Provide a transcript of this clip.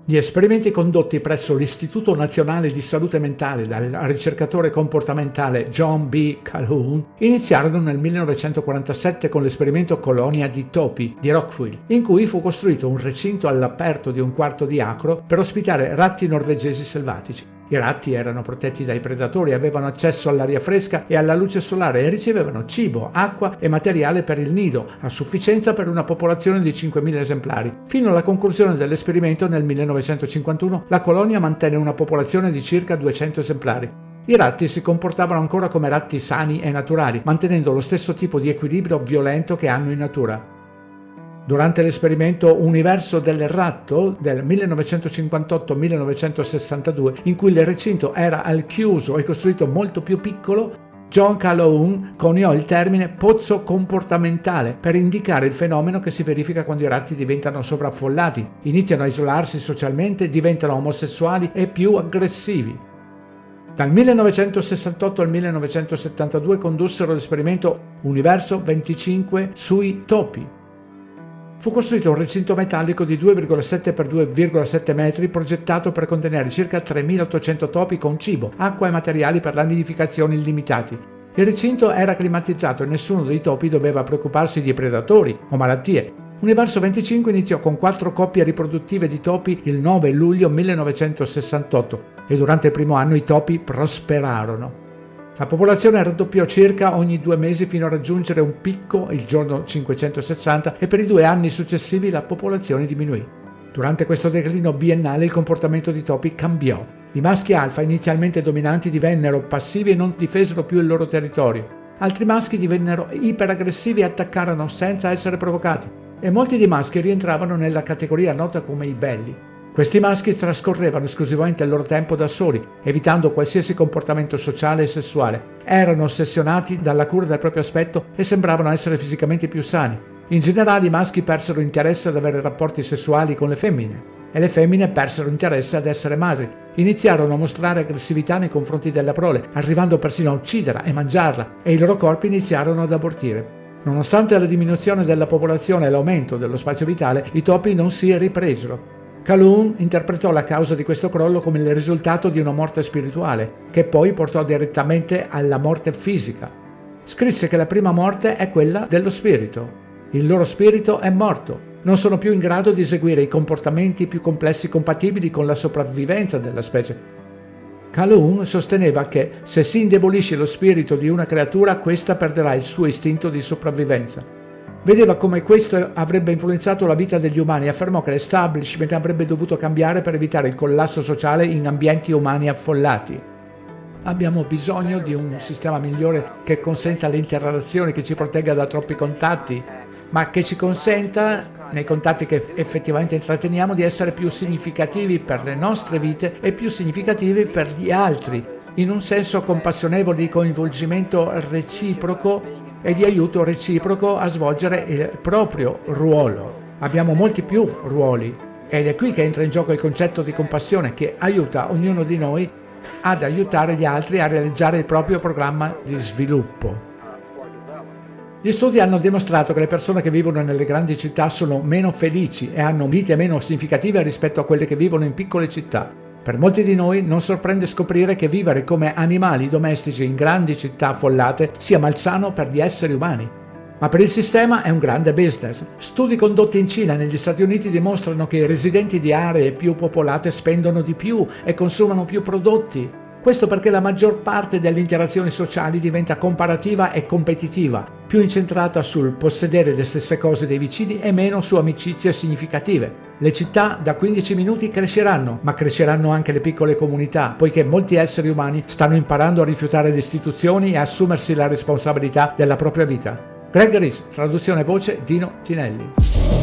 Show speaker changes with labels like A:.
A: Gli esperimenti condotti presso l'Istituto Nazionale di Salute Mentale dal ricercatore comportamentale John B. Calhoun iniziarono nel 1947 con l'esperimento Colonia di topi di Rockville, in cui fu costruito un recinto all'aperto di un quarto di acro per ospitare ratti norvegesi selvatici. I ratti erano protetti dai predatori, avevano accesso all'aria fresca e alla luce solare e ricevevano cibo, acqua e materiale per il nido, a sufficienza per una popolazione di 5.000 esemplari. Fino alla conclusione dell'esperimento nel 1951, la colonia mantenne una popolazione di circa 200 esemplari. I ratti si comportavano ancora come ratti sani e naturali, mantenendo lo stesso tipo di equilibrio violento che hanno in natura. Durante l'esperimento Universo del ratto del 1958-1962, in cui il recinto era al chiuso e costruito molto più piccolo, John Calhoun coniò il termine pozzo comportamentale per indicare il fenomeno che si verifica quando i ratti diventano sovraffollati, iniziano a isolarsi socialmente, diventano omosessuali e più aggressivi. Dal 1968 al 1972 condussero l'esperimento Universo 25 sui topi. Fu costruito un recinto metallico di 2,7 x 2,7 metri progettato per contenere circa 3.800 topi con cibo, acqua e materiali per la nidificazione illimitati. Il recinto era climatizzato e nessuno dei topi doveva preoccuparsi di predatori o malattie. Universo 25 iniziò con 4 coppie riproduttive di topi il 9 luglio 1968 e durante il primo anno i topi prosperarono. La popolazione raddoppiò circa ogni 2 mesi fino a raggiungere un picco il giorno 560 e per i 2 anni successivi la popolazione diminuì. Durante questo declino biennale il comportamento di topi cambiò. I maschi alfa inizialmente dominanti divennero passivi e non difesero più il loro territorio. Altri maschi divennero iperaggressivi e attaccarono senza essere provocati. E molti dei maschi rientravano nella categoria nota come i belli. Questi maschi trascorrevano esclusivamente il loro tempo da soli, evitando qualsiasi comportamento sociale e sessuale. Erano ossessionati dalla cura del proprio aspetto e sembravano essere fisicamente più sani. In generale i maschi persero interesse ad avere rapporti sessuali con le femmine e le femmine persero interesse ad essere madri. Iniziarono a mostrare aggressività nei confronti della prole, arrivando persino a ucciderla e mangiarla, e i loro corpi iniziarono ad abortire. Nonostante la diminuzione della popolazione e l'aumento dello spazio vitale, i topi non si ripresero. Calhoun interpretò la causa di questo crollo come il risultato di una morte spirituale, che poi portò direttamente alla morte fisica. Scrisse che la prima morte è quella dello spirito. Il loro spirito è morto. Non sono più in grado di eseguire i comportamenti più complessi compatibili con la sopravvivenza della specie. Calhoun sosteneva che se si indebolisce lo spirito di una creatura, questa perderà il suo istinto di sopravvivenza. Vedeva come questo avrebbe influenzato la vita degli umani e affermò che l'establishment avrebbe dovuto cambiare per evitare il collasso sociale in ambienti umani affollati. Abbiamo bisogno di un sistema migliore che consenta le interazioni, che ci protegga da troppi contatti, ma che ci consenta, nei contatti che effettivamente intratteniamo, di essere più significativi per le nostre vite e più significativi per gli altri, in un senso compassionevole di coinvolgimento reciproco e di aiuto reciproco a svolgere il proprio ruolo. Abbiamo molti più ruoli ed è qui che entra in gioco il concetto di compassione che aiuta ognuno di noi ad aiutare gli altri a realizzare il proprio programma di sviluppo. Gli studi hanno dimostrato che le persone che vivono nelle grandi città sono meno felici e hanno vite meno significative rispetto a quelle che vivono in piccole città. Per molti di noi non sorprende scoprire che vivere come animali domestici in grandi città affollate sia malsano per gli esseri umani. Ma per il sistema è un grande business. Studi condotti in Cina e negli Stati Uniti dimostrano che i residenti di aree più popolate spendono di più e consumano più prodotti. Questo perché la maggior parte delle interazioni sociali diventa comparativa e competitiva, più incentrata sul possedere le stesse cose dei vicini e meno su amicizie significative. Le città da 15 minuti cresceranno, ma cresceranno anche le piccole comunità, poiché molti esseri umani stanno imparando a rifiutare le istituzioni e a assumersi la responsabilità della propria vita. Greg Reese, traduzione e voce Dino Tinelli.